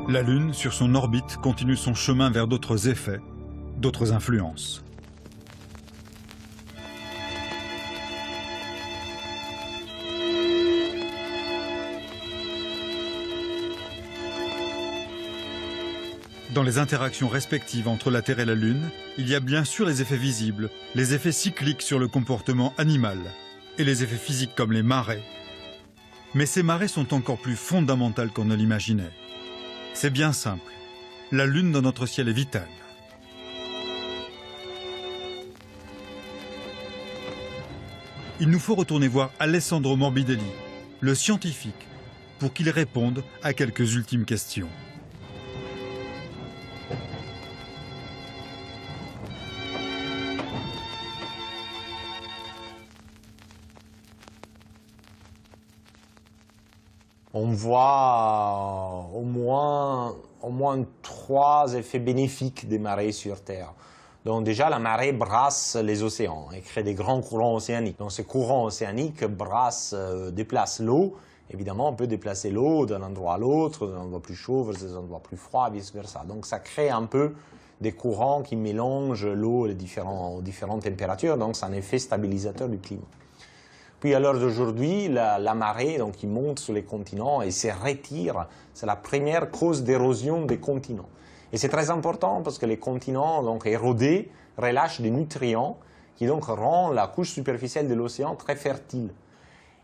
La Lune, sur son orbite, continue son chemin vers d'autres effets, d'autres influences. Dans les interactions respectives entre la Terre et la Lune, il y a bien sûr les effets visibles, les effets cycliques sur le comportement animal, et les effets physiques comme les marées. Mais ces marées sont encore plus fondamentales qu'on ne l'imaginait. C'est bien simple. La Lune dans notre ciel est vitale. Il nous faut retourner voir Alessandro Morbidelli, le scientifique, pour qu'il réponde à quelques ultimes questions. On voit au moins 3 effets bénéfiques des marées sur Terre. Donc déjà, la marée brasse les océans et crée des grands courants océaniques. Donc ces courants océaniques déplacent l'eau. Évidemment, on peut déplacer l'eau d'un endroit à l'autre, d'un endroit plus chaud vers des endroits plus froids, vice-versa. Donc ça crée un peu des courants qui mélangent l'eau aux différentes températures. Donc c'est un effet stabilisateur du climat. Puis à l'heure d'aujourd'hui, la marée donc, qui monte sur les continents et se retire, c'est la première cause d'érosion des continents. Et c'est très important parce que les continents donc, érodés relâchent des nutriments qui donc rendent la couche superficielle de l'océan très fertile.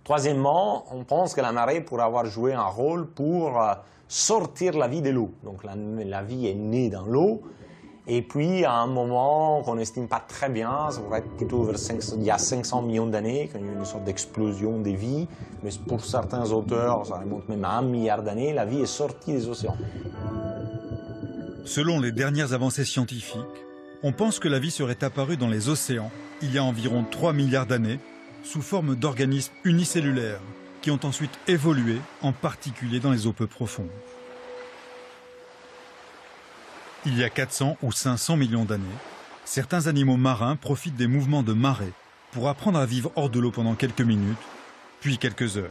Troisièmement, on pense que la marée pourrait avoir joué un rôle pour sortir la vie de l'eau. Donc la vie est née dans l'eau. Et puis, à un moment qu'on n'estime pas très bien, ça pourrait être plutôt il y a 500 millions d'années, qu'il y a eu une sorte d'explosion des vies. Mais pour certains auteurs, ça remonte même à 1 milliard d'années, la vie est sortie des océans. Selon les dernières avancées scientifiques, on pense que la vie serait apparue dans les océans il y a environ 3 milliards d'années, sous forme d'organismes unicellulaires, qui ont ensuite évolué, en particulier dans les eaux peu profondes. Il y a 400 ou 500 millions d'années, certains animaux marins profitent des mouvements de marée pour apprendre à vivre hors de l'eau pendant quelques minutes, puis quelques heures.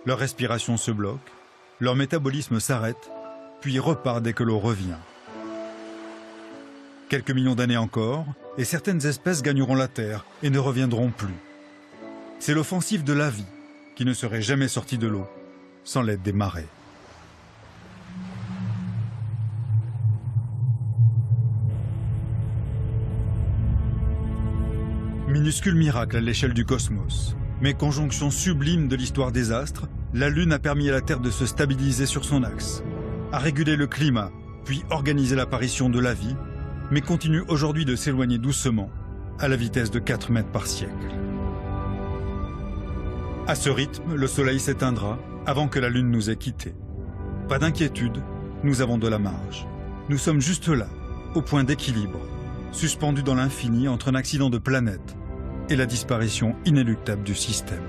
Leur respiration se bloque, leur métabolisme s'arrête, puis repart dès que l'eau revient. Quelques millions d'années encore, et certaines espèces gagneront la Terre et ne reviendront plus. C'est l'offensive de la vie qui ne serait jamais sortie de l'eau sans l'aide des marées. Minuscule miracle à l'échelle du cosmos, mais conjonction sublime de l'histoire des astres, la Lune a permis à la Terre de se stabiliser sur son axe, a régulé le climat, puis organisé l'apparition de la vie, mais continue aujourd'hui de s'éloigner doucement, à la vitesse de 4 mètres par siècle. À ce rythme, le Soleil s'éteindra avant que la Lune nous ait quittés. Pas d'inquiétude, nous avons de la marge. Nous sommes juste là, au point d'équilibre, suspendus dans l'infini entre un accident de planète et la disparition inéluctable du système.